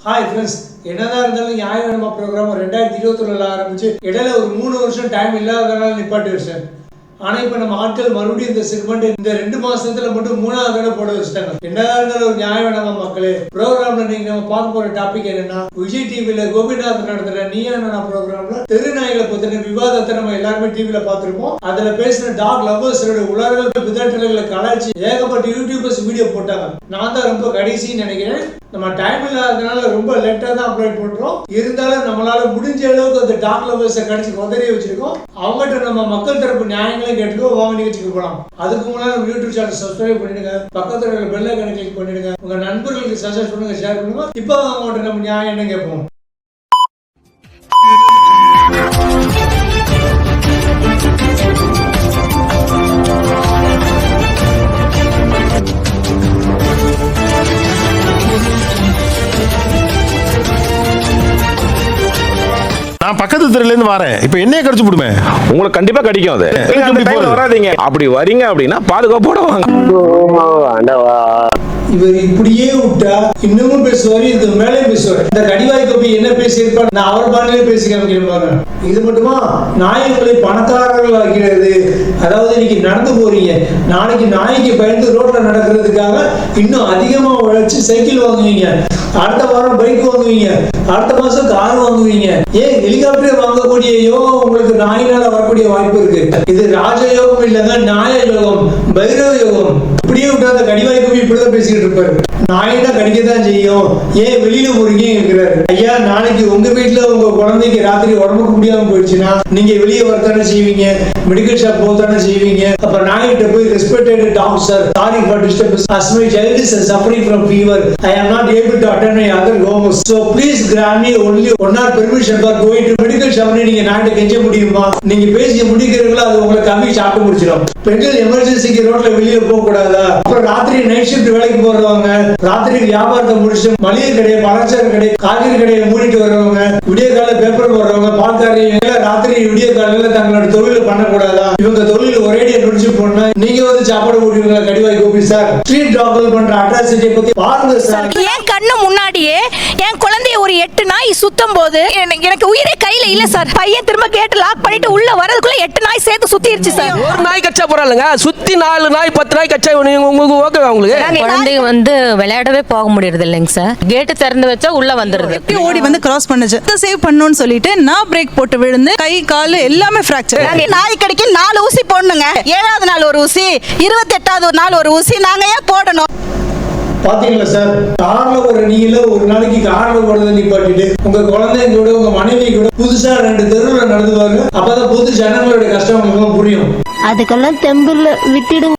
Hi friends, என்னதான் இருந்தாலும் நியாயம் நம்ம ப்ரோக்ராம் 2021 ஆரம்பிச்சு இடையில ஒரு 3 வருஷம் டைம் இல்லாததுனால நிப்பாட்டி வச்சேன். ஆனா இப்ப நம்ம ஆட்கள் மறுபடியும் இந்த செக்மெண்ட் இந்த 2 மாசத்துல மட்டும் 3ஆவது தடவை போட வச்சுட்டாங்க. என்னதான் இருந்தாலும் ஒரு நியாயம் நம்ம மக்களே. ப்ரோக்ராம்ல நீங்க நம்ம பார்க்க போற டாபிக் என்னன்னா, விஜய் டிவில கோபிநாத் நடத்துற நீயா நானா ப்ரோக்ராம்ல தெருநாய்களை பத்தின விவாதத்தை நம்ம எல்லாருமே டிவில பார்த்திருப்போம். அதுல பேசின டாக் லவ்வர்ஸோட உலர்கள் விதட்டல்களை கலாய்ச்சி ஏகப்பட்ட யூடியூபர்ஸ் வீடியோ போட்டாங்க. நான் தான் ரொம்ப கடைசின்னு நினைக்கிறேன். நம்ம டைம் இல்லாததுனால ரொம்ப லேட்டா தான் அப்லோட் பண்றோம். இருந்தாலும் நம்மளால முடிஞ்ச அளவுக்கு அந்த டாக் லவ்வர்ஸை கடிச்சு கொதறி வச்சிருக்கோம். அவங்ககிட்ட நம்ம மக்கள் தரப்பு நியாயங்களை கேட்டுக்கோ வாங்க நிகழ்ச்சிக்கு போகலாம். அதுக்கு முன்னாடி நம்ம யூடியூப் சேனல் சப்ஸ்கிரைப் பண்ணிடுங்க, பக்கத்துல இருக்க பெல் ஐகானை கிளிக் பண்ணிடுங்க, உங்க நண்பர்களுக்கு சஜஸ்ட் பண்ணுங்க, ஷேர் பண்ணுங்க. இப்போ அவங்ககிட்ட நம்ம நியாயம் என்ன கேட்போம். நான் பக்கத்து தெருல இருந்து வரேன். இப்ப என்னைய கடிச்சு போடுமே. உங்களுக்கு கண்டிப்பா கடிக்கும். அது வராதீங்க. அப்படி வரீங்க அப்படின்னா பாதுகாப்போட வாங்க. இவர் இப்படியே விட்டா இன்னமும் பேசுவாரு, இதுக்கு மேலே பேசுவாரு. இந்த கடிவாய் கப்பி என்ன பேசியிருப்பாரு, நான் அவர் பாணிலே பேசி காமிக்கிறேன். இது மட்டுமா, நாய்களை பணக்காரர்கள் ஆகிறது. அதாவது இன்னைக்கு நடந்து போறீங்க, நாளைக்கு நாய்க்கு பயந்து ரோட்ல நடக்கிறதுக்காக இன்னும் அதிகமா உழைச்சு சைக்கிள் வாங்குவீங்க, அடுத்த வாரம் பைக் வாங்குவீங்க, அடுத்த மாசம் கார் வாங்குவீங்க. ஏன் ஹெலிகாப்டர் வாங்கக்கூடிய யோகம் உங்களுக்கு நாயினால வரக்கூடிய வாய்ப்பு இருக்கு. இது ராஜயோகம் இல்லைங்க, நாய யோகம், பைரவ யோகம். இப்படியே விட்டு அந்த கடிவாய் கப்பி இப்படிதான் பேசிக்கிட்டு இருப்பாரு. நாய் தான் கடிக்கத்தான் செய்யும், ஏன் வெளியில போறீங்க இருக்கிறாரு. ஐயா, நாளைக்கு உங்க வீட்டுல உங்க குழந்தைக்கு ராத்திரி உடம்புக்கு முடியாம போயிடுச்சுன்னா நீங்க வெளியே வரத்தானே செய்வீங்க, மெடிக்கல் ஷாப் போகத்தானே செய்வீங்க. அப்ப நாய்கிட்ட போய் respected doctor sir, sorry for disturbance, as my child is suffering from fever, I am not able to attend my other homes, so please grant me only one hour permission for going to medical shop. நீங்க நாய்கிட்ட கெஞ்ச முடியுமா? நீங்க பேசி முடிக்கிறீங்களா, அது உங்களை கம்மி சாப்பிட்டு முடிச்சிடும். பெண்கள் எமர்ஜென்சிக்கு ரோட்ல வெளியே போக கூடாதா? அப்புறம் ராத்திரி நைட் ஷிஃப்ட் வேலைக்கு போறவங்க, ராத்திரி வியாபாரத்தை முடிச்சு மளிகை கடையை, பலசர கடை, காய்கறி கடையை மூடிட்டு வர்றவங்க, விடிய கால பேப்பர் போடுறவங்க, பால்காரங்க, ராத்திரி விடிய காலையில தங்களோட தொழில பண்ணக்கூடாதா? இவங்க தொழில் ஒரேடியா நுடிச்சு போனா நீங்க வந்து சாப்பாடு போடுவீங்களா? கடிவாய் கோபி சார், ஸ்ட்ரீட் டாக்டர் பண்ற அட்ராசிட்டியை பத்தி பாருங்க சார். என் கண்ணு முன்னாடியே என் குழந்தைய ஒரு 8 நாய் சுத்தும் போது எனக்கு உயிரே கையில இல்ல சார். பையன் திரும்ப கேட் லாக் பண்ணிட்டு உள்ள வரதுக்குள்ள 8 நாய் சேர்த்து சுத்திருச்சு சார். ஒரு நாய் கச்சா போறாளுங்க, சுத்தி 4 நாய் 10 நாய் கச்சா உங்களுக்கு ஓகே? உங்களுக்கு குழந்தை வந்து விளையாடவே போக முடியறது இல்லைங்க சார். கேட்டு திறந்து வச்சா உள்ள வந்துருது. ஓடி வந்து கிராஸ் பண்ணுச்சு. சேவ் பண்ணணும்னு சொல்லிட்டு நான் பிரேக் போட்டு விழுந்து கை கால் எல்லாமே ஃப்ராக்சர். நாய் கடிக்கு 4 ஊசி போடணுங்க. 7வது நாள் ஒரு ஊசி, 28வது நாள் ஒரு ஊசி. நாங்க ஏன் போடணும்? பாத்தீங்களா சார், கார்ல ஒரு நீல ஒரு நாளைக்கு கார்ல போறதை நிப்பாட்டிட்டு உங்க குழந்தைங்க கூட உங்க மனைவி கூட புதுசா 2 தெருவுல நடந்துவாங்க. அப்பதான் புது ஜனங்களோட கஷ்டம் உங்களுக்கு புரியும். அதுக்கெல்லாம் தெம்புல விட்டுடுங்க.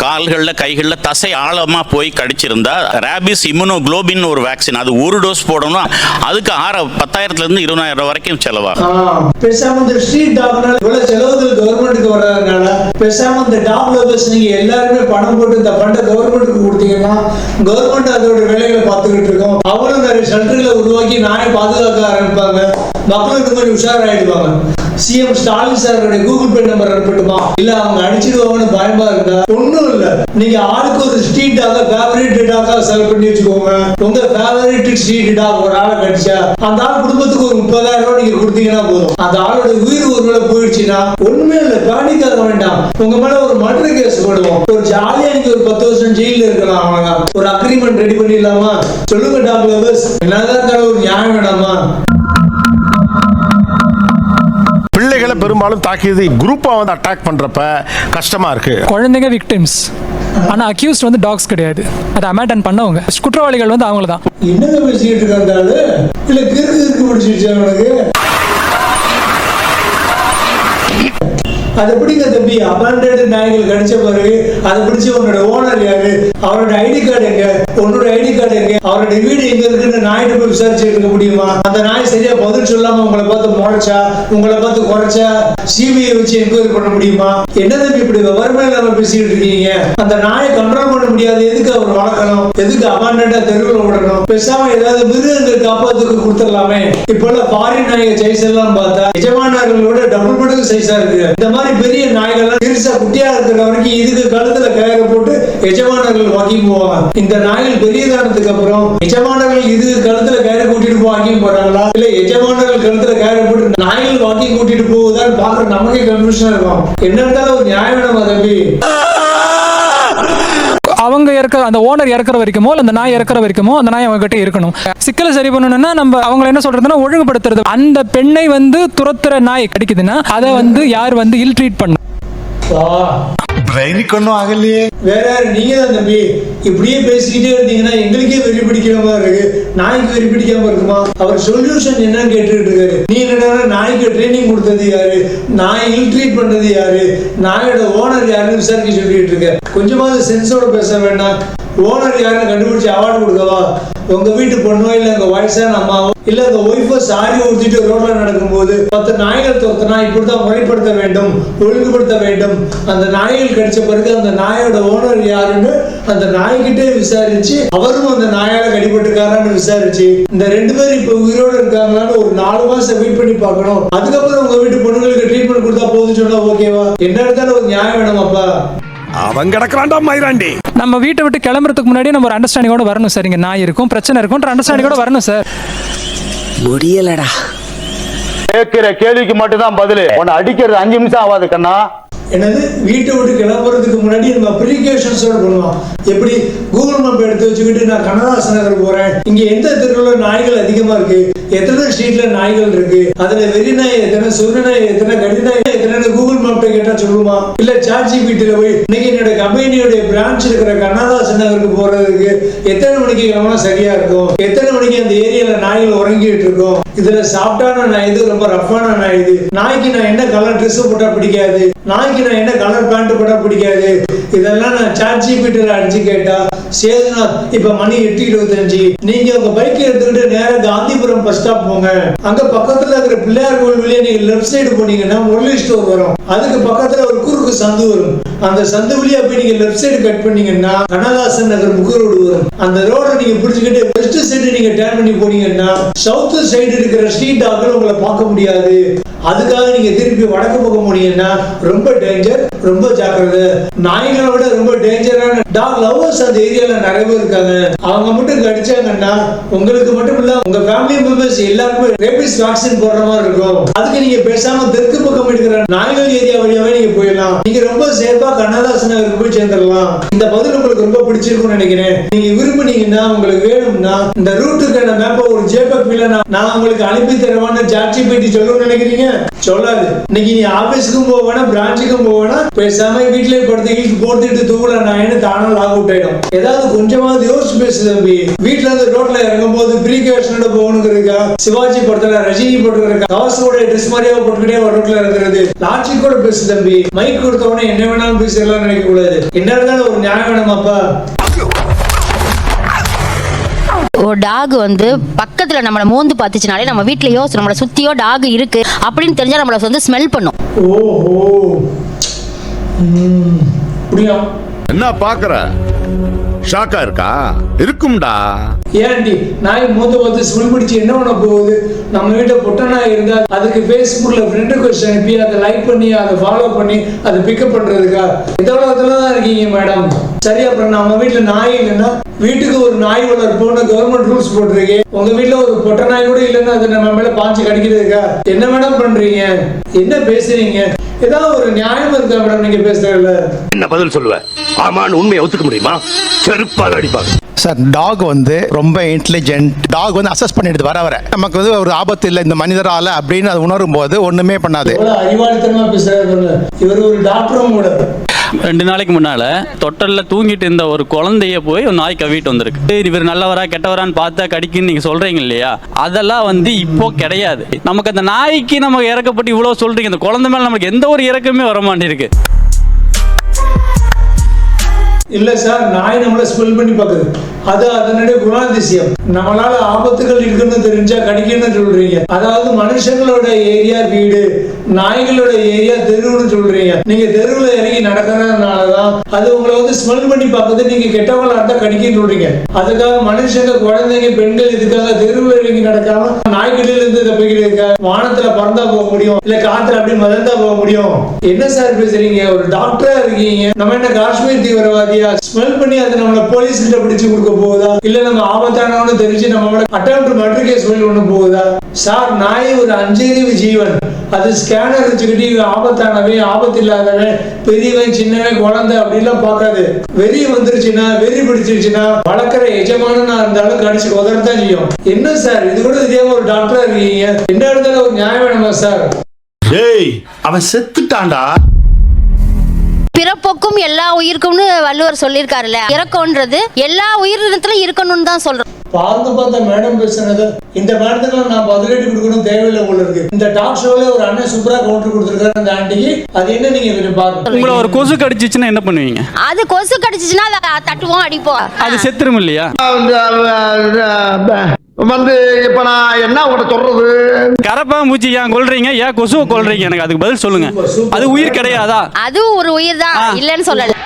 கால்களில் கைகளில் தசை ஆழமாக போய் கடிச்சிருந்தா ரேபிஸ் இம்யூனோகுளோபின் ஒரு வேக்சின், அது ஒரு டோஸ் போடணும். அதுக்கு 10,000 to 20,000 வரைக்கும் செலவாகும். பேசாம இந்த ஸ்ட்ரீட் டாக்னால இவ்வளவு செலவுகள் கவர்மெண்ட்டுக்கு வர்றதுனால பேசாம இந்த டாக் லவர்ஸ் நீங்க எல்லாருமே பணம் போட்டு இந்த ஃபண்டை கவர்மெண்ட்டுக்கு கொடுத்தீங்கன்னா கவர்மெண்ட் அதோட வேலைகளை பார்த்துக்கிட்டு இருக்கோம். அவங்களும் நிறைய ஷெல்டர்களை உருவாக்கி நாயை பாதுகாக்க ஆரம்பிப்பாங்க. மக்களுக்கு கொஞ்சம் உஷாராயிடுவாங்க. CM Stalin sir Google Pay number அனுப்பட்டுமா, இல்ல அவங்க அடிச்சிடுவாங்கன்னு பயமா இருந்தா ஒண்ணும் இல்ல, நீங்க ஆளுக்கு ஒரு ஸ்ட்ரீட் டாக ஃபேவரட் டாகா செலக்ட் பண்ணி வச்சுக்கோங்க. உங்க ஃபேவரட் ஸ்ட்ரீட் டாக் ஒரு ஆளை கடிச்சா அந்த ஆள் குடும்பத்துக்கு ஒரு 30,000 ரூபாய் நீங்க கொடுத்தீங்கன்னா போதும். அந்த ஆளோட உயிர் ஒருவேளை போயிடுச்சுன்னா ஒண்ணுமே இல்ல, பேனிக்காக வேண்டாம். உங்க மேல ஒரு மர்டர் கேஸ் போடுவோம். ஒரு ஜாலியா நீங்க ஒரு 10 வருஷம் ஜெயில இருக்கலாம். அவங்க ஒரு அக்ரிமெண்ட் ரெடி பண்ணிடலாமா? சொல்லுங்க டாக் லவர்ஸ், என்னதான் ஒரு நியாயம் வேண்டாமா? பிள்ளைகளை பெரும்பாலும் தாக்கியது குரூப்பா வந்து அட்டாக் பண்றப்ப கஷ்டமா இருக்கு. குழந்தைங்க விக்டிம்ஸ், ஆனா அக்யூஸ்ட் வந்து டாக்ஸ் கிடையாது. அதை அமேண்டன் பண்ணவங்க, குற்றவாளிகள் வந்து அவங்கள தான். என்னங்க பேசிக்கிட்டு இருக்காரு? இல்ல கிறுக்கு முடிச்சிருச்சு அவனுக்கு. அது எப்படிங்க தம்பி அபாண்டட் நாய்கள் கடிச்ச பிறகு அதை பிடிச்சி உன்னோட ஓனர் யாரு, அவரோட ஐடி கார்டு எங்க, உன்னோட ஐடி கார்டு எங்க, அவரோட வீடு எங்க இருக்குன்னு நாயிட்ட போய் விசாரிச்சுட்டு இருக்க முடியுமா? அந்த நாய் சரியா பதில் சொல்லாம உங்களை பார்த்து முளைச்சா, உங்களை பார்த்து குறைச்சா சிபிஐ வச்சு என்கொயரி பண்ண முடியுமா? என்ன தம்பி இப்படி விவரமே இல்லாம பேசிக்கிட்டு இருக்கீங்க? அந்த நாயை கண்ட்ரோல் பண்ண முடியாது, எதுக்கு அவர் வளர்க்கணும்? எதுக்கு அபாண்டடா தெருவில் விடணும்? பேசாம ஏதாவது மிருகங்கள் காப்பாத்துக்கு கொடுத்துடலாமே. இப்ப எல்லாம் ஃபாரின் நாய்கள் சைஸ் எல்லாம் பார்த்தா எஜமானர்களோட டபுள் மடங்கு சைஸா இருக்கு. இந்த மாதிரி பெரிய நாய்கள் பெருசா குட்டியா இருக்கிற வரைக்கும் இதுக்கு கழுத்துல கயிறு போட்டு எஜமானர்கள் வாக்கிங் போவாங்க. இந்த நாய்கள் பெரியதானதுக்கு அப்புறம் எஜமானர்கள் இது கழுத்துல கயிறு கூட்டிட்டு வாக்கிங் போறாங்களா, இல்ல எஜமானர்கள் கழுத்துல கயிறு போட்டு நாய்கள் வாக்கிங் கூட்டிட்டு போகுதான்னு பாக்குற நமக்கே கன்ஃபியூஷனா இருக்கும். என்ன இருந்தாலும் ஒரு நியாயம் வேணுமா தம்பி? அவங்க இறக்க அந்த ஓனர் இறக்குற வரைக்குமோ அந்த நாய் இறக்குற வரைக்குமோ அந்த நாய் அவங்க கிட்ட இருக்கணும். சிக்கலை சரி பண்ணணும்னா நம்ம அவங்களை என்ன சொல்றதுன்னா ஒழுங்குபடுத்துறது. அந்த பெண்ணை வந்து துரத்துற நாய் கடிக்குதுன்னா அதை வந்து யார் வந்து இல் ட்ரீட் பண்ண வேற யாரு? நீங்க தான் தம்பி. இப்படியே பேசிக்கிட்டே இருந்தீங்கன்னா எங்களுக்கே வெறி பிடிக்கிற மாதிரி இருக்கு, நாய்க்கு வெறி பிடிக்காம இருக்குமா? அவர் சொல்யூஷன் என்னன்னு கேட்டுக்கிட்டு இருக்காரு. நீ என்னடா நாய்க்கு ட்ரைனிங் கொடுத்தது யாரு, நாய் இல் ட்ரீட் பண்ணது யாரு, நாயோட ஓனர் யாருன்னு விசாரிக்க சொல்லிட்டு இருக்க. கொஞ்சமாவது சென்ஸோட பேச வேண்டாம். ஓனர் யாருன்னு கண்டுபிடிச்சு அவார்டு கொடுக்கவா? உங்க வீட்டு பொண்ணோ இல்ல உங்க வயசான அம்மாவோ இல்ல உங்க ஒய்ஃபோ சாரி ஊற்றிட்டு ரோட்ல நடக்கும்போது 10 நாய்கள் தோத்தனா இப்படிதான் முறைப்படுத்த வேண்டும், ஒழுங்குபடுத்த வேண்டும். அந்த நாய்கள் கடிச்ச பிறகு அந்த நாயோட ஓனர் யாருன்னு அந்த நாய்கிட்டே விசாரிச்சு அவரும் அந்த நாயால கடிபட்டுக்காரான்னு விசாரிச்சு இந்த 2 பேரும் இப்ப உயிரோடு இருக்காங்களான்னு ஒரு 4 மாசம் வெயிட் பண்ணி பார்க்கணும். அதுக்கப்புறம் உங்க வீட்டு பொண்ணுங்களுக்கு ட்ரீட்மெண்ட் கொடுத்தா போதும் சொன்னா ஓகேவா? என்ன இருந்தாலும் ஒரு நியாயம் வேணுமாப்பா? அவன் கிடக்குறான்டா மயிராண்டி. நம்ம வீட்டை விட்டு கிளம்புறதுக்கு முன்னாடி நம்ம ஒரு அண்டர்ஸ்டாண்டிங்கோட வரணும் சார். இங்க நாய் இருக்கும், பிரச்சனை இருக்கும், அண்டர்ஸ்டாண்டிங்கோட வரணும் சார். முடியலடா. கேட்கிற கேள்விக்கு மட்டும் தான் பதில். உன்னை அடிக்கிறது 5 நிமிஷம் ஆகாது கண்ணா. என்னது? வீட்டை விட்டு கிளம்புறதுக்கு முன்னாடி நம்ம ப்ரிகாஷன்ஸோட பண்ணுவோம். எப்படி கூகுள் மேப் எடுத்து வச்சுக்கிட்டு நான் கண்ணதாசன் நகர் போறேன், இங்க எந்த தெருவில் நாய்கள் அதிகமா இருக்கு, எத்தனை ஸ்ட்ரீட்ல நாய்கள் இருக்கு, அதுல வெறி நாய் எத்தனை, சொன்ன நாய் எத்தனை, கடி நாய் எத்தனை கூகுள் மேப் கேட்டா சொல்லுமா? இல்ல ChatGPT-ல போய் இன்னைக்கு என்னோட கம்பெனியோட பிரான்ச் இருக்கிற கண்ணதாசன் நகருக்கு போறதுக்கு எத்தனை மணிக்கு கிளம்பினா சரியா இருக்கும், எத்தனை மணிக்கு அந்த ஏரியால நாய்கள் உறங்கிட்டு இருக்கும், இதுல சாப்பிட்டான நாய் இது, ரொம்ப ரஃப்பான நாய் இது, நாய்க்கு நான் என்ன கலர் ட்ரெஸ் போட்டா பிடிக்காது, நாய்க்கு நான் என்ன கலர் பேண்ட் போட்டா பிடிக்காது, இதெல்லாம் நான் ChatGPT-ல அடிச்சு கேட்டா சேதுநாத் இப்ப மணி 8:25 நீங்க உங்க பைக் எடுத்துக்கிட்டு நேரா காந்திபுரம் பஸ் ஸ்டாப் போங்க. அங்க பக்கத்துல இருக்கிற பிள்ளையார் கோவில் வழியா நீங்க லெஃப்ட் சைடு போனீங்கன்னா முரளி ஸ்டோர் வரும். அதுக்கு பக்கத்துல ஒரு குறுக்கு சந்து வரும். அந்த சந்து வழியா போய் நீங்க லெஃப்ட் சைடு கட் பண்ணீங்கன்னா கண்ணதாசன் நகர் புக்கு ரோடு வரும். அந்த ரோட நீங்க பிடிச்சுக்கிட்டு வெஸ்ட் சைடு நீங்க டர்ன் பண்ணி போனீங்கன்னா சவுத் சைடு இருக்கிற ஸ்ட்ரீட் டாக்ல உங்களை பார்க்க முடியாது. அதுக்காக நீங்க திருப்பி வடக்கு பக்கம் போனீங்கன்னா ரொம்ப டேஞ்சர், ரொம்ப ஜாக்கிரதை. நாய்களை விட ரொம்ப டேஞ்சரான டாக் லவர்ஸ் அந்த ஏரியால நிறைய பேர் இருக்காங்க. அவங்க மட்டும் கடிச்சாங்கன்னா உங்களுக்கு மட்டும் இல்ல உங்க ஃபேமிலி மெம்பர்ஸ் எல்லாருக்குமே ரேபிஸ் வேக்சின் போடுற மாதிரி இருக்கும். அதுக்கு நீங்க பேசாம தெற்கு பக்கம் இருக்கிற நாய்கள் ஏரியா வழியாவே நீங்க போயிடலாம். நீங்க ரொம்ப சேஃபா கண்ணதாசன் நகருக்கு போய் சேர்ந்துடலாம். இந்த பதில் உங்களுக்கு ரொம்ப பிடிச்சிருக்கும்னு நினைக்கிறேன். நீங்க விரும்புனீங்கன்னா உங்களுக்கு வேணும்னா இந்த ரூட்டுக்கான மேப்பை ஒரு JPEG ஃபைல நான் உங்களுக்கு அனுப்பி தருவான்னு ChatGPT சொல்லணும்னு நினைக்கிறீங்க? சொல்லாது. இன்னைக்கு நீ ஆபீஸ்க்கும் போவேனா பிரான்ச்சுக்கும் போவேனா பேசாம வீட்லயே படுத்து போட்டுட்டு தூங்கல நான் தானா லாக் அவுட் ஆயிடும். ஏதாவது கொஞ்சமாவது யோசிச்சு பேசு தம்பி. வீட்டுல இருந்து ரோட்ல இறங்கும் போது ப்ரீகாஷனோட போகணுங்கிறதுக்கா சிவாஜி படத்துல ரஜினி படத்துல கவசோட ட்ரெஸ் மாதிரியா போட்டுக்கிட்டே ரோட்ல இருக்கிறது லாஜிக் கூட பேசு தம்பி. மைக் கொடுத்தவனே என்ன வேணாலும் பேசலாம் நினைக்க கூடாது. என்ன இருந்தாலும் ஒரு நியாயம் வேணுமாப்பா? ஒரு டாக் வந்து பக்கத்துல நம்மள மோந்து பார்த்துச்சுனாலே நம்ம வீட்லயோ நம்மள சுத்தியோ டாக் இருக்கு அப்படின்னு தெரிஞ்சா நம்மள வந்து ஸ்மெல் பண்ணும். ஓஹோ, புரியும். என்ன பாக்குற? ஷாக்கா இருக்கா? இருக்கும்டா. ஏன்டி நாய் மூத்த பார்த்து ஸ்மெல் பிடிச்சி என்ன பண்ண போகுது? நம்ம வீட்டை பொட்ட நாய் இருந்தா அதுக்கு Facebookல ஃப்ரெண்ட் ரிக்வெஸ்ட் அனுப்பி அதை லைக் பண்ணி அதை ஃபாலோ பண்ணி அதை பிக்கப் பண்றதுக்கா? இந்த உலகத்துல தான் இருக்கீங்க மேடம். சரி, அப்புறம் நம்ம வீட்டுல நாய் இல்லைன்னா வீட்டுக்கு ஒரு நாய் வளர்ப்போம்னு கவர்மெண்ட் ரூல்ஸ் போட்டிருக்கு. உங்க வீட்டுல ஒரு பொட்ட நாய் கூட இல்லைன்னா அது நம்ம மேல பாஞ்சு கடிக்கிறதுக்கா? என்ன மேடம் பண்றீங்க? என்ன பேசுறீங்க? ஏதாவது ஒரு நியாயம் இருக்கா மேடம் நீங்க பேசுறதுல? என்ன பதில் சொல்லுவ? ஆமான்னு உண்மையை ஒத்துக்க முடியுமா? செருப்பால் அடிப்பாங்க. சார், டாக் வந்து ரொம்ப இன்டெலிஜென்ட். டாக் வந்து அசஸ் பண்ணிடுது வர வர நமக்கு வந்து ஒரு ஆபத்து இல்லை இந்த மனிதரால அப்படின்னு அது உணரும் போது ஒண்ணுமே பண்ணாது. அறிவாளித்தனமா பேசுறாரு. இவர் ஒரு டாக்டரும் கூட. 2 நாளைக்கு முன்னால தொட்டல்ல தூங்கிட்டு இருந்த ஒரு குழந்தைய போய் ஒரு நாய் கவிட்டு வந்திருக்கு. இவர் நல்லவரா கெட்டவரான்னு பார்த்தா கடிக்குன்னு நீங்க சொல்றீங்க இல்லையா? அதெல்லாம் வந்து இப்போ கிடையாது. நமக்கு அந்த நாய்க்கு நம்ம இறக்கப்பட்டு இவ்வளவு சொல்றீங்க, இந்த குழந்தை மேல நமக்கு எந்த ஒரு இறக்கமே வர மாட்டேருக்கு. இல்ல சார், நாய் நம்மள ஸ்மெல் பண்ணி பாக்குது. அது அதனுடைய குணாதிசயம். நம்மளால ஆபத்துகள் இருக்குன்னு தெரிஞ்சா கடிக்கணும்னு சொல்றீங்க. அதாவது மனுஷங்களோட ஏரியா வீடு, நாய்களோட ஏரியா தெருவுன்னு சொல்றீங்க. நீங்க தெருவுல இறங்கி நடக்கிறதுனாலதான் அது உங்களை வந்து ஸ்மெல் பண்ணி பாக்குது. நீங்க கெட்டவங்களா இருந்தா கடிக்கன்னு சொல்றீங்க. அதுக்காக மனுஷங்க, குழந்தைங்க, பெண்கள் இதுக்காக தெருவில் இங்க நடக்காம நாய்க்கடியில இருந்து தப்பிக்கிறதுக்கா வானத்துல பறந்தா போக முடியும், இல்ல காத்துல அப்படி மதந்தா போக முடியும்? என்ன சார் பேசுறீங்க? ஒரு டாக்டரா இருக்கீங்க, நம்ம என்ன காஷ்மீர் தீவிரவாதியா? ஸ்மெல் பண்ணி அதை நம்மள போலீஸ் கிட்ட பிடிச்சு கொடுக்க போகுதா, இல்ல நம்ம ஆபத்தானவனு தெரிஞ்சு நம்ம அட்டெம்ப்ட் மர்டர் கேஸ் ஃபைல் பண்ண போகுதா? சார், நாய் ஒரு அஞ்சறிவு ஜீவன். அது ஸ்கேனர் வச்சுக்கிட்டு ஆபத்தானவே ஆபத்து இல்லாதவன் பெரியவன் சின்னவன் குழந்தை அப்படிலாம் பார்க்காது. வெறி வந்துருச்சுன்னா வெறி பிடிச்சிருச்சுன்னா வளர்க்குற எஜமானா இருந்தாலும் கடிச்சு உதறத்தான் செய்யும். என்ன சார் இது கூட தெரியாம ஒரு டாக்டரா இருக்கீங்க? என்ன இடத்துல ஒரு நியாயம் வேணுமா சார்? டேய் அவன் செத்துட்டான்டா. பிறப்போக்கும் எல்லா உயிருக்கும்னு வள்ளுவர் சொல்லியிருக்காருல்ல, இறக்கம்ன்றது எல்லா உயிரினத்திலும் இருக்கணும்னு தான் சொல்றோம். பார்த்த மேடம் பேசுனது இந்த மேடத்துக்கு நான் பதிலடி கொடுக்கணும் தேவையில்லை போல இருக்கு. இந்த டாக் ஷோல ஒரு அண்ணன் சூப்பரா கவுண்டர் கொடுத்துருக்காரு அந்த ஆண்டிக்கு. அது என்ன நீங்க கொஞ்சம் பாருங்க. உங்களை ஒரு கொசு கடிச்சிச்சுன்னா என்ன பண்ணுவீங்க? அது கொசு கடிச்சிச்சுன்னா அதை தட்டுவோம், அடிப்போம். அது செத்துரும் இல்லையா? வந்து இப்ப நான் என்ன உங்கள்கிட்ட சொல்றது? கரப்பா மூச்சு ஏன் கொல்றீங்க, ஏன் கொசுவை கொல்றீங்க? எனக்கு அதுக்கு பதில் சொல்லுங்க. அது உயிர் கிடையாதா? அது ஒரு உயிர் தான், இல்லைன்னு சொல்லல.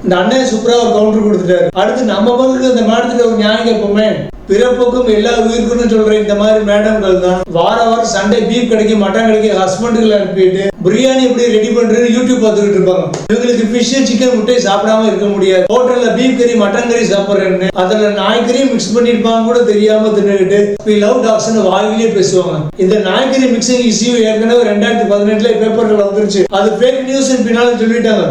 இந்த அண்ணன் சூப்பரா ஒரு கவுண்டர் கொடுத்துட்டாரு. அடுத்து நம்ம பங்குக்கு இந்த மேடத்துக்கு ஒரு நியாயம் கேட்போமே. பிறப்புக்கும் எல்லா உயிருக்குன்னு சொல்ற இந்த மாதிரி மேடம்கள் தான் வாரம் சண்டே பீஃப் கிடைக்கும், மட்டன் கிடைக்கும், ஹஸ்பண்டுகளை அனுப்பிட்டு பிரியாணி எப்படி ரெடி பண்றது யூடியூப் பார்த்துக்கிட்டு இருப்பாங்க. இவங்களுக்கு ஃபிஷ் சிக்கன் முட்டை சாப்பிடாம இருக்க முடியாது. ஹோட்டல்ல பீஃப் கறி மட்டன் கறி சாப்பிடுறேன்னு அதுல நாய்கறியும் மிக்ஸ் பண்ணிருப்பாங்க கூட தெரியாம தின்னுகிட்டு we love dogs வாயிலே பேசுவாங்க. இந்த நாய்கறி மிக்சிங் இஷ்யூ ஏற்கனவே 2018 பேப்பர்ல வந்துருச்சு. அது ஃபேக் நியூஸ் பின்னால சொல்லிட்டாங்க.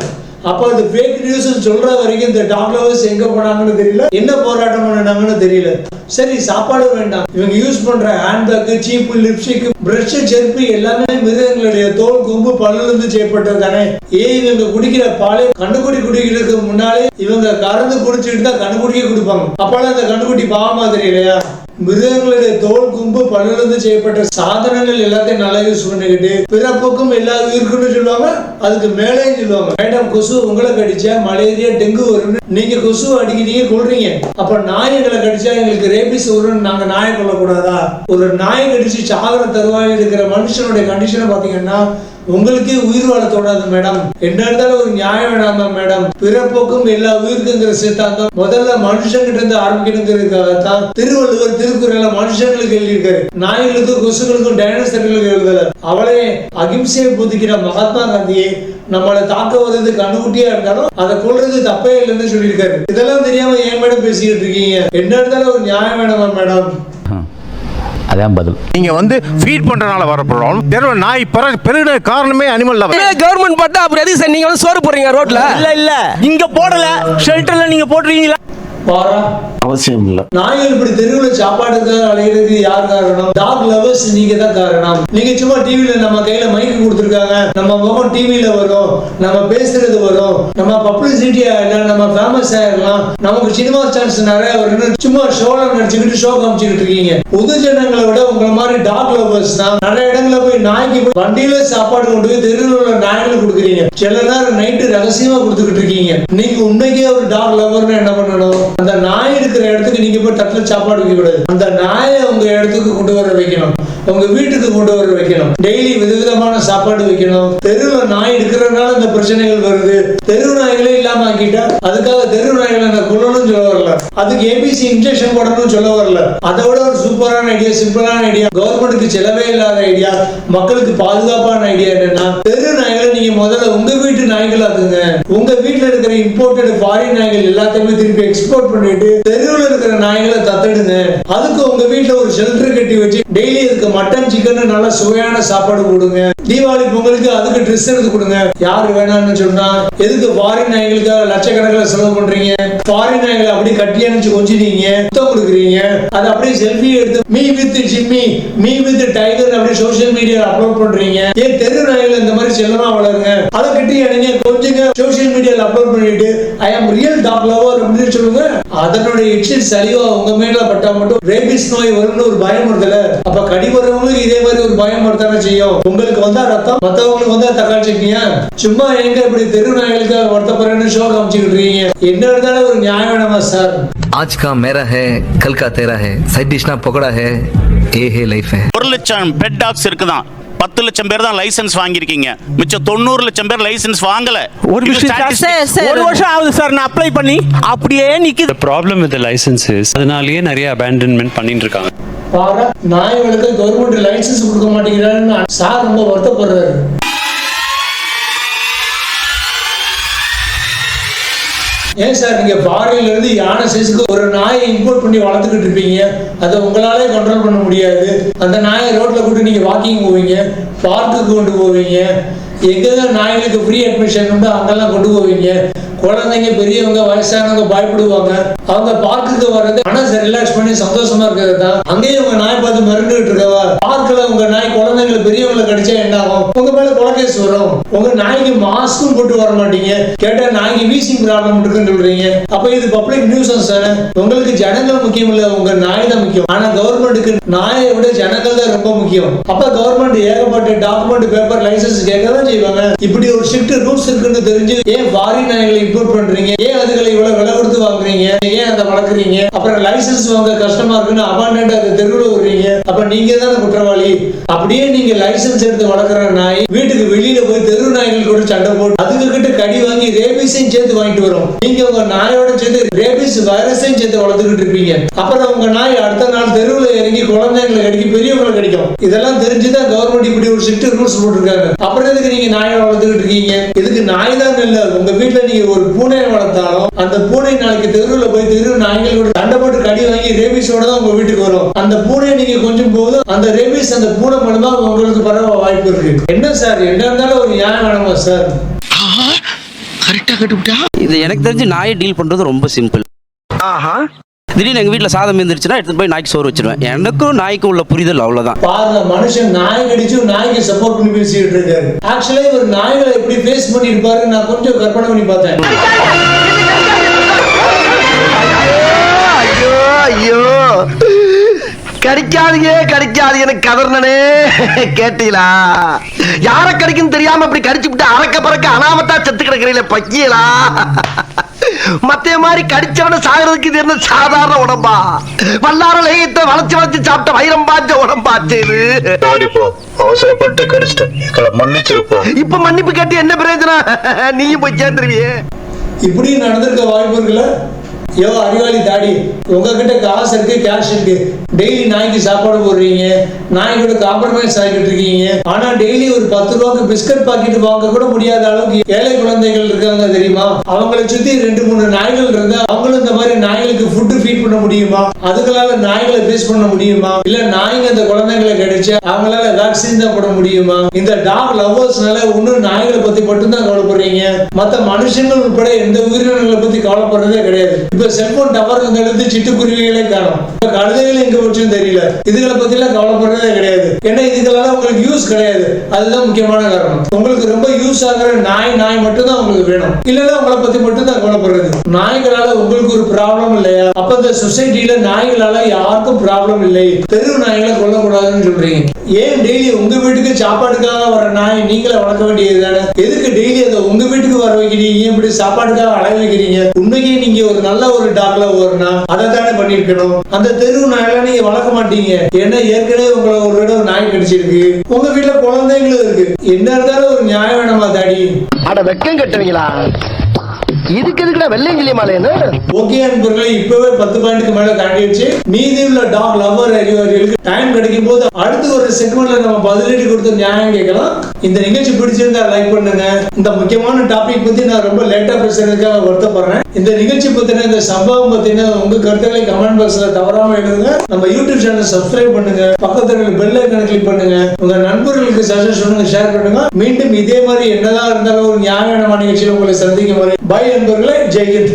அப்ப அது ஃபேக் நியூஸ் சொல்ற வரைக்கும் இந்த டாக் லவர்ஸ் எங்க போனாங்கன்னு தெரியல, என்ன போராட்டம் பண்ணாங்கன்னு தெரியல. சரி, சாப்பாடு வேண்டாம், இவங்க யூஸ் பண்ற ஹேண்ட்பேக், சீப்பு, லிப்ஸ்டிக், பிரஷ், செருப்பு எல்லாமே மிருகங்களுடைய தோல், கொம்பு, பல்லுல இருந்து செய்யப்பட்டது தானே. இவங்க குடிக்கிற பாலை கண்ணுக்குட்டி குடிக்கிறதுக்கு முன்னாலே இவங்க கறந்து குடிச்சுட்டு தான் கண்ணுக்குட்டியே குடிப்பாங்க. அப்பெல்லாம் அந்த கண்ணுக்குட்டி பாவமா தெரியலையா? மிருகங்களுடைய தோல், கும்பு, பல்லிலிருந்து செய்யப்பட்ட சாதனங்கள் எல்லாத்தையும் நல்லா யூஸ் பண்ணிக்கிட்டு பிறப்புக்கும் எல்லா உயிருக்குன்னு சொல்லுவாங்க. அதுக்கு மேலே சொல்லுவாங்க, மேடம் கொசு உங்களை கடிச்சா மலேரியா டெங்கு வரும்னு நீங்க கொசு அடிக்கிறீங்க கொள்றீங்க. அப்ப நாய்களை கடிச்சா எங்களுக்கு ரேபிஸ் வரும்னு நாங்க நாயை கொள்ளக்கூடாதா? ஒரு நாய் கடிச்சு சாகர தருவாயில் இருக்கிற மனுஷனுடைய கண்டிஷனை பாத்தீங்கன்னா உங்களுக்கே உயிர் வாழ தோணாது மேடம். என்ன இருந்தாலும் ஒரு நியாயம் வேணாமா மேடம்? பிறப்போக்கும் எல்லா உயிருக்குங்கிற சித்தாந்தம் முதல்ல மனுஷங்கிட்ட இருந்து ஆரம்பிக்கணுங்கிறதுக்காகத்தான் திருவள்ளுவர் திருக்குறள மனுஷங்களுக்கு எழுதியிருக்காரு. நாய்களுக்கும் கொசுகளுக்கும் டைனோசர்களுக்கு எழுதல. அவளே அகிம்சையை புதிக்கிற மகாத்மா காந்தியே நம்மளை தாக்க வருது கண்ணுக்குட்டியா இருந்தாலும் அதை கொள்றது தப்பே இல்லைன்னு சொல்லியிருக்காரு. இதெல்லாம் தெரியாம ஏன் மேடம் பேசிக்கிட்டு இருக்கீங்க? என்ன இருந்தாலும் ஒரு நியாயம் வேணாமா மேடம்? அதான் பதில். நீங்க வந்து ஃபீட் பண்றதுனால வர ப்ராப்ளம். நாய் பெருகிற காரணமே அனிமல் லவர். கவர்மெண்ட் பார்த்தா அப்புறம் எதுக்கு சார் நீங்க வந்து சோறு போடுறீங்க ரோட்ல? இல்ல இங்க போடல, ஷெல்டர்ல நீங்க போடுறீங்களா? அவசியம் இல்ல. நாய்கள் இப்படி தெருவில் சாப்பாடுக்காக அலைகிறது யார் காரணம்? டாக் லவர்ஸ் நீங்க தான் காரணம். நீங்க சும்மா டிவில நம்ம கையில மைக்கு கொடுத்துருக்காங்க, நம்ம முகம் டிவில வரும், நம்ம பேசுறது வரும், நம்ம பப்ளிசிட்டி ஆயிடலாம், நம்ம ஃபேமஸ் ஆயிடலாம், நமக்கு சினிமா சான்ஸ் நிறைய வரும். சும்மா ஷோல நடிச்சுக்கிட்டு ஷோ காமிச்சுக்கிட்டு இருக்கீங்க. பொது ஜனங்களை விட உங்களை மாதிரி டாக் லவர்ஸ் தான் நிறைய இடங்களை போய் நாய்க்கு வண்டியில சாப்பாடு கொண்டு போய் தெருவில் உள்ள நாய்களுக்கு கொடுக்குறீங்க. சில நேரம் நைட்டு ரகசியமா கொடுத்துக்கிட்டு இருக்கீங்க. நீங்க உண்மைக்கே ஒரு டாக் லவர்னு என்ன பண்ணணும்? அந்த நாய் இருக்கிற இடத்துக்கு நீங்க போய் தட்டுல சாப்பாடு வைக்க கூடாது. அந்த நாயை உங்க இடத்துக்கு கொண்டு வர வைக்கணும், உங்க வீட்டுக்கு கொண்டு வர வைக்கணும். டெய்லி விதவிதமான சாப்பாடு வைக்கணும். தெருவில் நாய் இருக்கிறதுனால இந்த பிரச்சனைகள் வருது. தெரு நாய்களே இல்லாம ஆக்கிட்டா அதுக்காக தெரு நாய்களை நான் கொல்லணும்னு சொல்ல வரல, அதுக்கு ஏபிசி இன்ஜெக்ஷன் போடணும்னு சொல்ல வரல. அதை விட ஒரு சூப்பரான ஐடியா, சிம்பிளான ஐடியா, கவர்மெண்ட்டுக்கு செலவே இல்லாத ஐடியா, மக்களுக்கு பாதுகாப்பான ஐடியா என்னன்னா தெரு நாய்களை நீங்க முதல்ல உங்க வீட்டு நாய்கள் ஆக்குங்க. உங்க வீட்டுல இருக்கிற இம்போர்ட்டட் ஃபாரின் நாய்கள் எல்லாத்தையுமே திருப்பி எக்ஸ்போர்ட் பண்ணிட்டு தெருவில் இருக்கிற நாய்களை தத்தெடுங்க. அதுக்கு உங்க வீட்டுல ஒரு ஷெல்டர் கட்டி வச்சு டெய்லி இதுக்கு மட்டன், சிக்கன் நல்ல சுவையான சாப்பாடு கொடுங்க. தீபாவளி பொங்கலுக்கு அதுக்கு ட்ரெஸ் எடுத்து கொடுங்க. யாரு வேணாம்னு சொன்னா எதுக்கு ஃபாரின் நாய்களுக்காக லட்சக்கணக்கில் செலவு பண்றீங்க? ஃபாரின் நாய்களை அப்படியே கட்டி அனுப்பிச்சு கொஞ்சிட்டீங்க, முத்தம் கொடுக்குறீங்க, அதை அப்படியே செல்ஃபி எடுத்து me with Jimmy, me with tiger அப்படியே சோசியல் மீடியால அப்லோட் பண்றீங்க. ஏன் தெரு நாய்கள் இந்த மாதிரி செல்லமா வளருங்க, அதை கட்டி அணிங்க, கொஞ்சங்க சோசியல் மீடியால அப்லோட் பண்ணிட்டு ஐ ஆம் ரியல் டாக் லவர் அப்படின்னு சொல்லுங்க. அதனுடைய எச்சில் சலிவா உங்க மேல பட்டா மட்டும் ரேபிஸ் நோய் வரும்னு ஒரு பயம் வருதுல. அப்ப கடி வரவங்களுக்கு இதே மாதிரி ஒரு பயம் வரத்தானே செய்யும். உங்களுக்கு வந்தா ரத்தம், மத்தவங்களுக்கு வந்தா தக்காளி சட்னியா? சும்மா எங்க இப்படி தெரு நாய்களுக்கு வருத்தப்படுறேன்னு ஷோ காமிச்சுக்கிட்டு இருக்கீங்க. என்ன இருந்தாலும் ஒரு நியாயம் வேணாமா சார்? आज का मेरा है, कल का तेरा है, साइड डिश ना पकड़ा है, ये है लाइफ है. 1 லட்சம் பெட் டாக்ஸ் இருக்குதான். 10 லட்சம் பேர் தான் லைசன்ஸ் வாங்கியிருக்கீங்க, மிச்சம் 90 லட்சம் பேர் லைசன்ஸ் வாங்கல. ஒரு வருஷம் ஆகுது சார் நான் அப்ளை பண்ணி, அப்படியே நிக்குது. ப்ராப்ளம் வித் லைசன்சஸ், அதனாலேயே நிறைய அபேண்டன்மெண்ட் பண்ணிட்டு இருக்காங்க. பாரு, நாய்களுக்கு கவர்மெண்ட் லைசன்ஸ் கொடுக்க மாட்டேங்கிறான்னு சார் ரொம்ப வருத்தப்படுறாரு. ஏன் சார் நீங்க ஃபாரின்ல இருந்து யானை சைஸுக்கு ஒரு நாயை இம்போர்ட் பண்ணி வளர்த்துக்கிட்டு இருப்பீங்க, அதை உங்களாலே கண்ட்ரோல் பண்ண முடியாது. அந்த நாயை ரோட்ல கூட்டு நீங்க வாக்கிங் போவீங்க, பார்க்குக்கு கொண்டு போவீங்க, எங்கதான் நாய்களுக்கு ஃப்ரீ அட்மிஷன் உண்டோ அங்கெல்லாம் கொண்டு போவீங்க. குழந்தைங்க பெரியவங்க வயசானவங்க பயப்படுவாங்க. அவங்க பார்க்குக்கு வர்றது மனசை ரிலாக்ஸ் பண்ணி சந்தோஷமா இருக்கிறது தான். அங்கேயும் உங்க நாய் பார்த்து மிரண்டுகிட்டு இருக்கவா, பார்க்கல உங்க நாய் குழந்தைங்களை பெரியவங்களை கடிச்சா என்ன ஆகும்? உங்க மேல கொலைகேஸ் வரும். உங்க நாய்க்கு மாஸ்க்கும் போட்டு வர மாட்டீங்க, கேட்டா நாய்க்கு வீசிங் ப்ராப்ளம் இருக்குன்னு சொல்றீங்க. அப்ப இது பப்ளிக் நியூசன்ஸ் தானே. உங்களுக்கு ஜனங்கள் முக்கியம் இல்ல, உங்க நாய் தான் முக்கியம். ஆனா கவர்மெண்ட்டுக்கு நாயை விட ஜனங்கள் தான் ரொம்ப முக்கியம். அப்ப கவர்மெண்ட் ஏகப்பட்ட டாக்குமெண்ட் பேப்பர் லைசன்ஸ் கேட்கதான் செய்வாங்க. இப்படி ஒரு ஸ்ட்ரிக்ட் ரூல்ஸ் இருக்குன்னு தெரிஞ்சு ஏன் ஃபாரின் நாய்களை இம்போர்ட் பண்றீங்க? ஏன் அதுகளை இவ்வளவு விலை கொடுத்து வாங்குறீங்க? ஏன் அதை வளர்க்குறீங்க? அப்புறம் லைசன்ஸ் வாங்க கஷ்டமா இருக்குன்னு அபாண்டன்ட் அதை தெருவில் விடுறீங்க. அப்ப நீங்க தானே குற்றவாளி. அப்படியே நீங்க லைசன்ஸ் எடுத்து வளர்க்குற நாய் வீட்டுக்கு வெளியில போய் தெரு நாய்கள் கூட சண்டை போட்டு அதுக்கு கிட்ட கடி வாங்கி ரேபிஸையும் சேர்த்து வாங்கிட்டு வரும். நீங்க உங்க நாயோட சேர்த்து ரேபிஸ் வைரஸையும் சேர்த்து வளர்த்துக்கிட்டு இருப்பீங்க. அப்புறம் உங்க நாய் அடுத்த நாள் தெருவில் இறங்கி குழந்தைங்களை கடிக்கும், பெரியவங்களை கடிக்கும். இதெல்லாம் தெரிஞ்சுதான் கவர்மெண்ட் இப்படி ஒரு ஸ்ட்ரிக்ட் ரூல்ஸ் போட்டிருக்காங்க. அப்புறம் எதுக்கு நீங்க நாயை வளர்த்துக்கிட்டு இருக்கீங்க? இதுக்கு நாய் தான் இல்ல, உங்க வீட்டுல நீங்க ஒரு பூனையை வளர்த்தாலும் அந்த பூனை நாளைக்கு தெருவில் போய் தெரு நாய்களோட சண்டை போட்டு கடி வாங்கி ரேபிஸோட தான் உங்க வீட்டுக்கு வரும். அந்த பூனையை நீங்க கொஞ்சம் போது அந்த ரேபிஸ் அந்த பூனை மூலமா உங்களுக்கு பரவ வாய்ப்பு இருக்கு. என்ன சார், என்ன இருந்தாலும் ஒரு நியாயம் வேணுமா சார்? இது எனக்கு தெரிஞ்சு நாயை டீல் பண்றது ரொம்ப சிம்பிள். திடீர்னு எங்க வீட்டுல சாதம் இருந்துச்சுன்னா எடுத்து போய் நாய்க்கு சோறு வச்சிருவேன். எனக்கும் நாய்க்கும் உள்ள புரிதல் அவ்வளவுதான். பாருங்க, மனுஷன் நாய் கடிச்சு நாய்க்கு சப்போர்ட் பண்ணி பேசிட்டு இருக்காரு. ஆக்சுவலா ஒரு நாய்களை எப்படி ஃபேஸ் பண்ணி இருப்பாரு நான் கொஞ்சம் கற்பனை பண்ணி பார்த்தேன். ஐயோ ஐயோ, கடிக்காதீங்க கதர்னே, கேட்டீங்களா? யார கடிக்குன்னு தெரியாம அப்படி கடிச்சு விட்டு அறக்க பறக்க அனாமத்தா செத்து கிடக்குறீங்களே பக்கியலா. மத்திய மாதிரி கடிச்சவன சாகிறதுக்கு இது என்ன சாதாரண உடம்பா? வல்லார லேயத்தை வளைச்சு சாப்பிட்ட வைரம் பாஞ்ச உடம்பாச்சு இது. அவசரப்பட்டு கடிச்சிட்டேன், மன்னிச்சிருப்போம். இப்ப மன்னிப்பு கேட்டு என்ன பிரயோஜனம்? நீயும் போய் சேர்ந்துருவியே. இப்படி நடந்திருக்க வாய்ப்பு இருக்குல்ல? யோ அறிவாளி தாடி, உங்ககிட்ட காசு இருக்கு, கேஷ் இருக்கு, டெய்லி நாய்க்கு சாப்பாடு போடுறீங்க, நாய் கூட காம்ப்ரமைஸ் ஆகிட்டு இருக்கீங்க. ஆனா டெய்லி ஒரு 10 ரூபாய்க்கு பிஸ்கட் பாக்கெட் வாங்க கூட முடியாத அளவுக்கு ஏழை குழந்தைகள் இருக்காங்க தெரியுமா? அவங்களை சுத்தி 2-3 நாய்கள் இருந்தா அவங்களும் இந்த மாதிரி நாய்களுக்கு ஃபுட்டு ஃபீட் பண்ண முடியுமா? அதுகளால நாய்களை ஃபேஸ் பண்ண முடியுமா? இல்ல நாய்ங்க அந்த குழந்தைகளை கிடைச்சு அவங்களால வேக்சின் தான் போட முடியுமா? இந்த டாக் லவ்வர்ஸ்னால ஒன்னும் நாய்களை பத்தி மட்டும்தான் கவலைப்படுறீங்க, மத்த மனுஷங்கள் உட்பட எந்த உயிரினங்களை பத்தி கவலைப்படுறதே கிடையாது. இப்ப செல்போன் டவர் எடுத்து சிட்டுக்குருவிகளே காணும், கழுதைகளை எங்க போச்சுன்னு தெரியல. இதுகளை பத்தி எல்லாம் கவலைப்படுறதே கிடையாது. ஏன்னா இதுகளால உங்களுக்கு யூஸ் கிடையாது. அதுதான் முக்கியமான காரணம். உங்களுக்கு ரொம்ப யூஸ் ஆகிற நாய் மட்டும் தான் உங்களுக்கு வேணும், இல்லன்னா உங்களை பத்தி மட்டும் தான் கவலைப்படுறது. நாய்களால உங்களுக்கு ஒரு ப்ராப்ளம் இல்லையா? அப்ப இந்த சொசைட்டில நாய்களால யாருக்கும் ப்ராப்ளம் இல்லை. தெரு நாய்களை கொல்லக்கூடாதுன்னு சொல்றீங்க. ஏன் டெய்லி உங்க வீட்டுக்கு சாப்பாடுக்காக வர நாய் நீங்களே வளர்க்க வேண்டியது தானே? எதுக்கு டெய்லி அதை உங்க வீட்டுக்கு வர வைக்கிறீங்க? இப்படி சாப்பாடுக்காக அழக வைக்கிறீங்க? உண்மைக்கு நீங்க ஒரு நல்ல ஒரு டாக்ல ஓடுனா அதை தானே பண்ணிருக்கணும். அந்த தெரு நாயெல்லாம் நீங்க வளர்க்க மாட்டீங்க. ஏன்னா ஏற்கனவே உங்களை ஒரு இடம் நாய் கடிச்சிருக்கு, உங்க வீட்டுல குழந்தைங்களும் இருக்கு. என்ன இருந்தாலும் ஒரு நியாயம் வேணுமா தாடி? அட வெக்கம் கட்டுவீங்களா? இதுக்கு எதுக்குடா வெள்ளையங்கிலி மாலைன்னு? ஓகே நண்பர்களே, இப்பவே 10 பாயிண்ட்க்கு மேல தாண்டிடுச்சு. மீதி உள்ள டாக் லவர் அறிவாளிகளுக்கு டைம் கிடைக்கும் போது அடுத்து ஒரு செக்மெண்ட்ல நம்ம பதிலடி கொடுத்து நியாயம் கேட்கலாம். இந்த நிகழ்ச்சி பிடிச்சிருந்தா லைக் பண்ணுங்க. இந்த முக்கியமான டாபிக் பத்தி நான் ரொம்ப லேட்டா பேசுறதுக்காக வருத்தப்படுறேன். இந்த நிகழ்ச்சி பத்தின இந்த சம்பவம் பத்தின உங்க கருத்துக்களை கமெண்ட் பாக்ஸ்ல தவறாம எழுதுங்க. நம்ம யூடியூப் சேனல் சப்ஸ்கிரைப் பண்ணுங்க, பக்கத்துல பெல் ஐகானை கிளிக் பண்ணுங்க, உங்க நண்பர்களுக்கு சஜஷன் பண்ணுங்க, ஷேர் பண்ணுங்க. மீண்டும் இதே மாதிரி என்னதான் இருந்தாலும் ஒரு நியாயமான நிகழ்ச்சியில் உங்களை சந்திக்கும் வரை பை நண்பர்களே. ஜெய் ஹிந்த்.